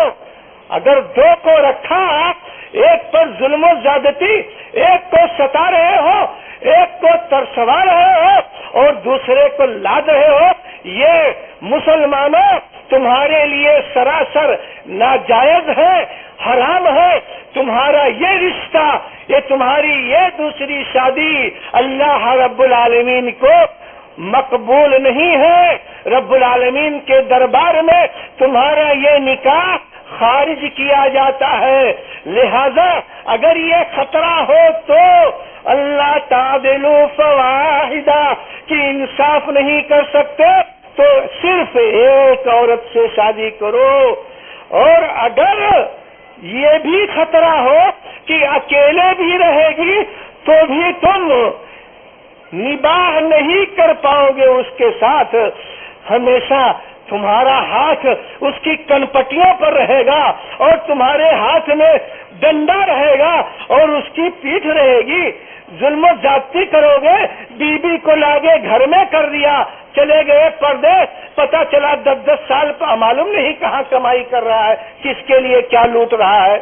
اگر 2 کو رکھا، ایک پر ظلم و زیادتی، ایک کو ستا رہے ہو، ایک کو ترسوا رہے ہو اور دوسرے کو لاد رہے ہو، یہ مسلمانوں تمہارے لیے سراسر ناجائز ہے، حرام ہے۔ تمہارا یہ رشتہ، یہ تمہاری یہ دوسری شادی اللہ رب العالمین کو مقبول نہیں ہے، رب العالمین کے دربار میں تمہارا یہ نکاح خارج کیا جاتا ہے۔ لہذا اگر یہ خطرہ ہو تو اللہ تعدلوا فواحدہ کی انصاف نہیں کر سکتے تو صرف ایک عورت سے شادی کرو، اور اگر یہ بھی خطرہ ہو کہ اکیلے بھی رہے گی تو بھی تم نباہ نہیں کر پاؤ گے اس کے ساتھ، ہمیشہ تمہارا ہاتھ اس کی کنپٹیوں پر رہے گا اور تمہارے ہاتھ میں ڈنڈا رہے گا اور اس کی پیٹھ رہے گی، ظلم و زیادتی کرو گے، بیوی کو لاگے گھر میں کر دیا، چلے گئے پردیس، پتہ چلا 10 سال معلوم نہیں کہاں کمائی کر رہا ہے، کس کے لیے کیا لوٹ رہا ہے،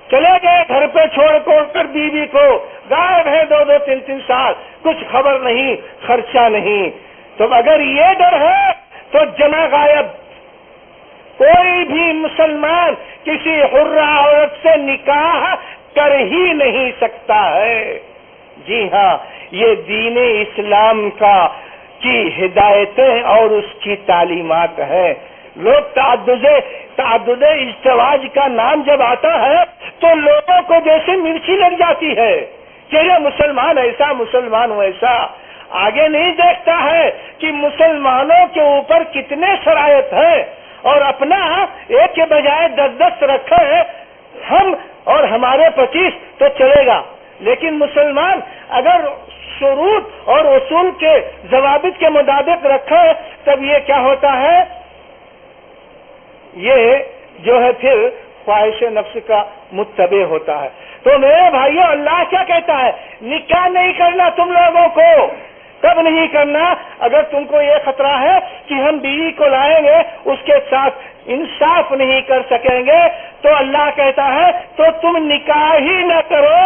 چلے گئے گھر پہ چھوڑ کر بیوی کو، غائب ہے 2 3 سال، کچھ خبر نہیں، خرچہ نہیں۔ تو اگر یہ ڈر ہے تو جمع غائب، کوئی بھی مسلمان کسی حرہ عورت سے نکاح کر ہی نہیں سکتا ہے۔ جی ہاں، یہ دین اسلام کی ہدایتیں اور اس کی تعلیمات ہیں۔ لوگ تعدد ازدواج کا نام جب آتا ہے تو لوگوں کو جیسے مرچی لگ جاتی ہے، کہ یہ مسلمان ایسا مسلمان ویسا، آگے نہیں دیکھتا ہے کہ مسلمانوں کے اوپر کتنے شرائط ہیں اور اپنا ایک کے بجائے 10 رکھے ہم اور ہمارے 25 تو چلے گا، لیکن مسلمان اگر شروط اور اصول کے ضوابط کے مطابق رکھے تب یہ کیا ہوتا ہے، یہ جو ہے پھر خواہش نفس کا متبع ہوتا ہے۔ تو میرے بھائیوں، اللہ کیا کہتا ہے، نکاح نہیں کرنا تم لوگوں کو۔ کب نہیں کرنا؟ اگر تم کو یہ خطرہ ہے کہ ہم بیوی کو لائیں گے اس کے ساتھ انصاف نہیں کر سکیں گے تو اللہ کہتا ہے تو تم نکاح ہی نہ کرو،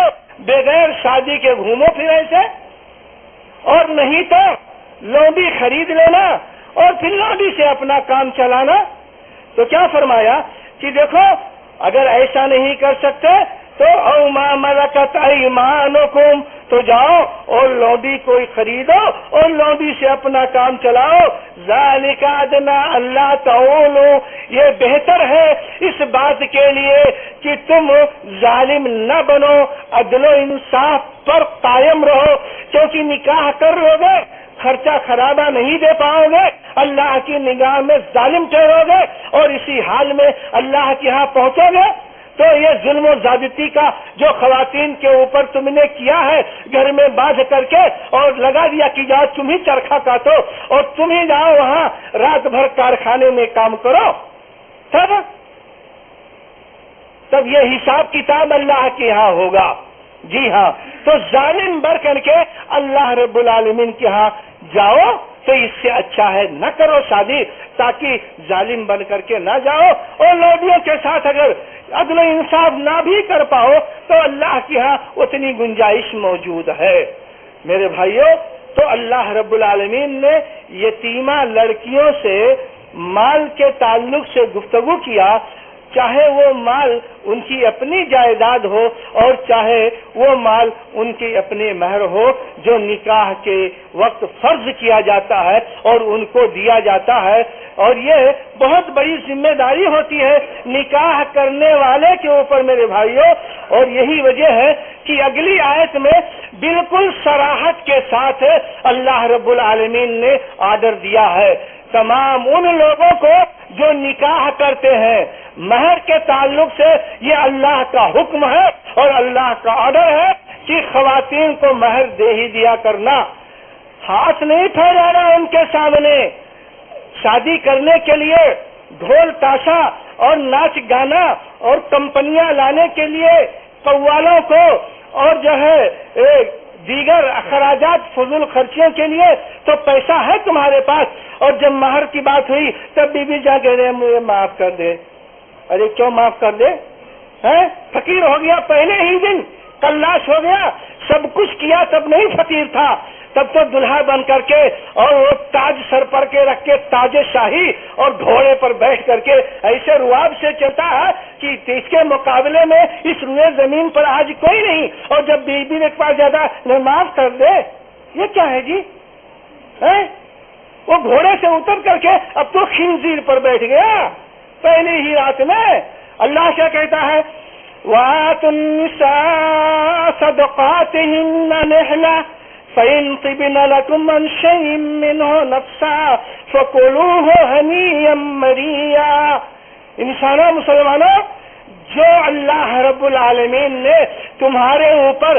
بغیر شادی کے گھومو پھر ایسے، اور نہیں تو لونڈی خرید لینا اور پھر لونڈی سے اپنا کام چلانا۔ تو کیا فرمایا کہ دیکھو اگر ایسا نہیں کر سکتے تو او ما ملکت ایمانکم، تو جاؤ اور لونڈی کوئی خریدو اور لونڈی سے اپنا کام چلاؤ۔ ذالک ادنا اللہ تعولو، یہ بہتر ہے اس بات کے لیے کہ تم ظالم نہ بنو، عدل و انصاف پر قائم رہو، کیونکہ نکاح کر لو گے خرچہ خرابہ نہیں دے پاؤ گے، اللہ کی نگاہ میں ظالم ٹھہرو گے اور اسی حال میں اللہ کے ہاں پہنچو گے۔ تو یہ ظلم و زیادتی کا جو خواتین کے اوپر تم نے کیا ہے، گھر میں باندھ کر کے اور لگا دیا کہ جاؤ تم ہی چرخا کاٹو اور تم ہی جاؤ وہاں رات بھر کارخانے میں کام کرو، تب یہ حساب کتاب اللہ کے ہاں ہوگا۔ جی ہاں، تو ظالم بن کر کے اللہ رب العالمین کے ہاں جاؤ تو اس سے اچھا ہے نہ کرو شادی، تاکہ ظالم بن کر کے نہ جاؤ اور لوڈیوں کے ساتھ اگر عدل و انصاف نہ بھی کر پاؤ تو اللہ کے ہاں اتنی گنجائش موجود ہے۔ میرے بھائیوں، تو اللہ رب العالمین نے یتیمہ لڑکیوں سے مال کے تعلق سے گفتگو کیا، چاہے وہ مال ان کی اپنی جائیداد ہو اور چاہے وہ مال ان کے اپنے مہر ہو جو نکاح کے وقت فرض کیا جاتا ہے اور ان کو دیا جاتا ہے، اور یہ بہت بڑی ذمہ داری ہوتی ہے نکاح کرنے والے کے اوپر میرے بھائیوں۔ اور یہی وجہ ہے کہ اگلی آیت میں بالکل صراحت کے ساتھ اللہ رب العالمین نے آرڈر دیا ہے تمام ان لوگوں کو جو نکاح کرتے ہیں، مہر کے تعلق سے یہ اللہ کا حکم ہے اور اللہ کا آرڈر ہے کہ خواتین کو مہر دے ہی دیا کرنا، ہاتھ نہیں پھیلانا ان کے سامنے۔ شادی کرنے کے لیے ڈھول تاشا اور ناچ گانا اور کمپنیاں لانے کے لیے قوالوں کو اور جو ہے دیگر اخراجات فضول خرچیوں کے لیے تو پیسہ ہے تمہارے پاس، اور جب مہر کی بات ہوئی تب بیوی جا کہہ رہے مجھے معاف کر دے۔ ارے کیوں معاف کر دے؟ فقیر ہو گیا پہلے ہی دن، کلاش ہو گیا، سب کچھ کیا تب نہیں فقیر تھا، تب تو دلہا بن کر کے اور وہ تاج سر پر کے رکھ کے تاج شاہی اور گھوڑے پر بیٹھ کر کے ایسے رواب سے چلتا ہے کہ اس کے مقابلے میں اس روئے زمین پر آج کوئی نہیں، اور جب بیوی کے پاس زیادہ معاف کر دے، یہ کیا ہے جی؟ وہ گھوڑے سے اتر کر کے اب تو خنزیر پر بیٹھ گیا پہلی ہی رات میں۔ اللہ کیا کہتا ہے؟ وَآتُوا النِّسَاءَ صَدَقَاتِهِنَّ نِحْلَةً فَإِن طِبْنَ لَكُمْ عَنْ شَيْءٍ مِّنْهُ نَفْسًا فَكُلُوهُ هَنِيًّا مَّرِيًّا۔ انسانوں، مسلمانوں، جو اللہ رب العالمین نے تمہارے اوپر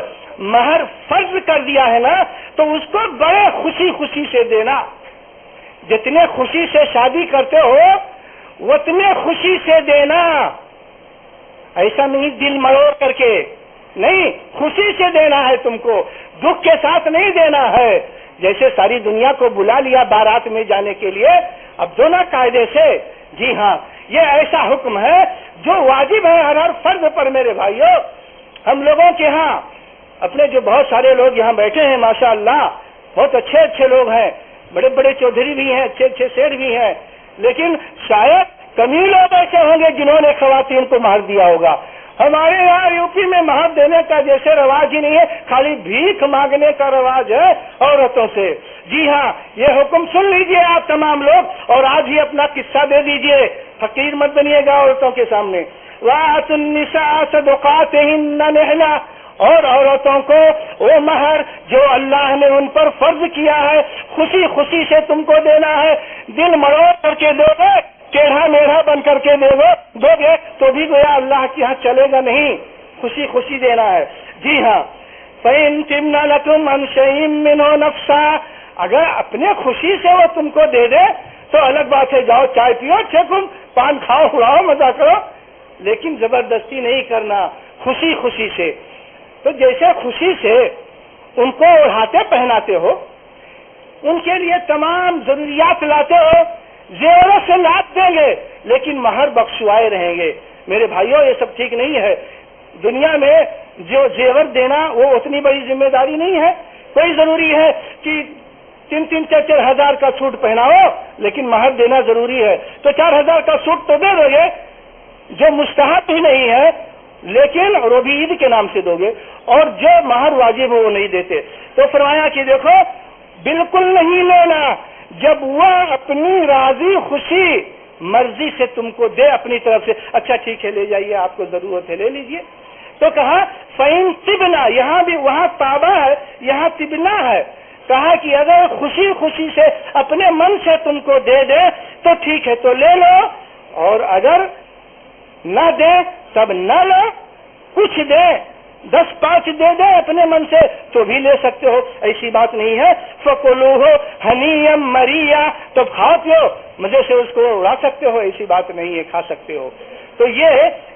مہر فرض کر دیا ہے نا، تو اس کو بڑے خوشی خوشی سے دینا۔ جتنے خوشی سے شادی کرتے ہو اتنے خوشی سے دینا، ایسا نہیں دل مروڑ کر کے، نہیں، خوشی سے دینا ہے تم کو، دکھ کے ساتھ نہیں دینا ہے۔ جیسے ساری دنیا کو بلا لیا بارات میں جانے کے لیے، اب دونوں قاعدے سے۔ جی ہاں، یہ ایسا حکم ہے جو واجب ہے ہر فرد پر میرے بھائیوں۔ ہم لوگوں کے ہاں اپنے جو بہت سارے لوگ یہاں بیٹھے ہیں ماشاءاللہ، بہت اچھے اچھے لوگ ہیں، بڑے بڑے چودھری بھی ہیں، اچھے اچھے سیٹھ بھی ہیں، لیکن شاید کم ہی لوگ ایسے ہوں گے جنہوں نے خواتین کو مہر دیا ہوگا۔ ہمارے یہاں یوپی میں مہر دینے کا جیسے رواج ہی نہیں ہے، خالی بھیک مانگنے کا رواج ہے عورتوں سے۔ جی ہاں، یہ حکم سن لیجئے آپ تمام لوگ اور آج ہی اپنا قصہ دے دیجئے، فقیر مت بنیے گا عورتوں کے سامنے۔ وَآتُوا النِّسَاءَ صَدَقَاتِهِنَّ نِحْلَةً، اور عورتوں کو وہ مہر جو اللہ نے ان پر فرض کیا ہے خوشی خوشی سے تم کو دینا ہے. دل مروڑ کر کے دو گے, ٹیڑھا میڑھا بن کر کے دو گے تو بھی گویا اللہ کے ہاں چلے گا نہیں, خوشی خوشی دینا ہے. جی ہاں, فَإِن تِبْنَ لَكُمْ عَنْ شَيْءٍ مِّنْهُ نَفْسًا, اگر اپنے خوشی سے وہ تم کو دے دے تو الگ بات ہے, جاؤ چائے پیو, چھکم پان کھاؤ, اڑاؤ, مزہ کرو, لیکن زبردستی نہیں کرنا, خوشی خوشی سے. تو جیسے خوشی سے ان کو اڑھاتے پہناتے ہو, ان کے لیے تمام ضروریات لاتے ہو, زیوروں سے لاد دیں گے لیکن مہر بخشوائے رہیں گے. میرے بھائیوں, یہ سب ٹھیک نہیں ہے. دنیا میں جو زیور دینا وہ اتنی بڑی ذمہ داری نہیں ہے. کوئی ضروری ہے کہ 3-4 ہزار کا سوٹ پہناؤ لیکن مہر دینا ضروری ہے, تو 4,000 کا سوٹ تو دے دو گے جو مستحب ہی نہیں ہے, لیکن وہ بھی عید کے نام سے دو گے, اور جو مہر واجب ہے وہ نہیں دیتے. تو فرمایا کہ دیکھو بالکل نہیں لینا, جب وہ اپنی راضی خوشی مرضی سے تم کو دے اپنی طرف سے, اچھا ٹھیک ہے لے جائیے, آپ کو ضرورت ہے لے لیجئے. تو کہا فَإِن تِبْنَا, یہاں بھی وہاں تابا ہے, یہاں تبنا ہے. کہا کہ اگر خوشی خوشی سے اپنے من سے تم کو دے دے تو ٹھیک ہے, تو لے لو, اور اگر نہ دے تب نہ لو. کچھ دے, 10-5 دے دے اپنے من سے تو بھی لے سکتے ہو, ایسی بات نہیں ہے. فَكُلُوهُ هَنِيًّا مَرِيًّا, تو کھاؤ پیو, مزے سے اس کو اڑا سکتے ہو, ایسی بات نہیں ہے, کھا سکتے ہو. تو یہ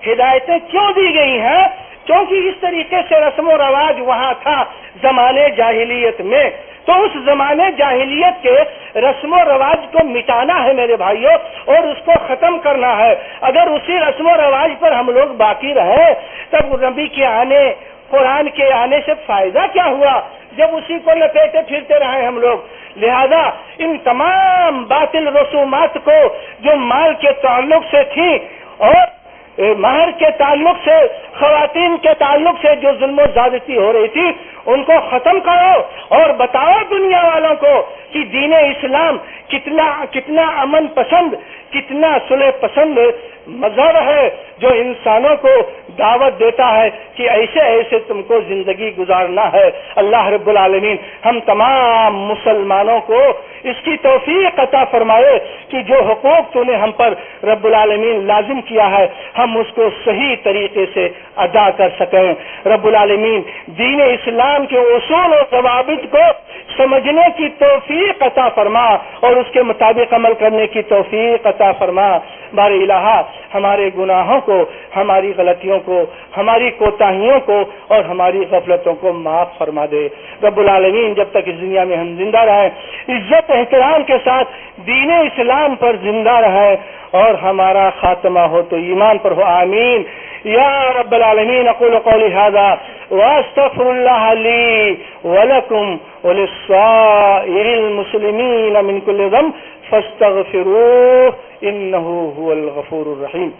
ہدایتیں کیوں دی گئی ہیں؟ کیونکہ اس طریقے سے رسم و رواج وہاں تھا زمانے جاہلیت میں. تو اس زمانے جاہلیت کے رسم و رواج کو مٹانا ہے میرے بھائیوں, اور اس کو ختم کرنا ہے. اگر اسی رسم و رواج پر ہم لوگ باقی رہے تب نبی کے آنے, قرآن کے آنے سے فائدہ کیا ہوا, جب اسی کو لپیٹے پھرتے رہے ہم لوگ. لہذا ان تمام باطل رسومات کو جو مال کے تعلق سے تھی اور مہر کے تعلق سے, خواتین کے تعلق سے جو ظلم و زیادتی ہو رہی تھی, ان کو ختم کرو اور بتاؤ دنیا والوں کو کہ دین اسلام کتنا امن پسند, کتنا صلح پسند مذہب ہے, جو انسانوں کو دعوت دیتا ہے کہ ایسے ایسے تم کو زندگی گزارنا ہے. اللہ رب العالمین ہم تمام مسلمانوں کو اس کی توفیق عطا فرمائے کہ جو حقوق تو نے ہم پر رب العالمین لازم کیا ہے ہم اس کو صحیح طریقے سے ادا کر سکیں. رب العالمین دین اسلام کے اصول و ضوابط کو سمجھنے کی توفیق عطا فرما اور اس کے مطابق عمل کرنے کی توفیق عطا فرما. بار الہ ہمارے گناہوں کو, ہماری غلطیوں کو, ہماری کوتاہیوں کو اور ہماری غفلتوں کو معاف فرما دے. رب العالمین جب تک اس دنیا میں ہم زندہ رہیں عزت احترام کے ساتھ دین اسلام پر زندہ رہیں اور ہمارا خاتمہ ہو تو ایمان پر ہو. آمین یا رب العالمین. اقول قولی ھذا واستغفر اللہ لی ولکم وللسائر المسلمین من کل ذنب فاستغفروه انه هو الغفور الرحیم.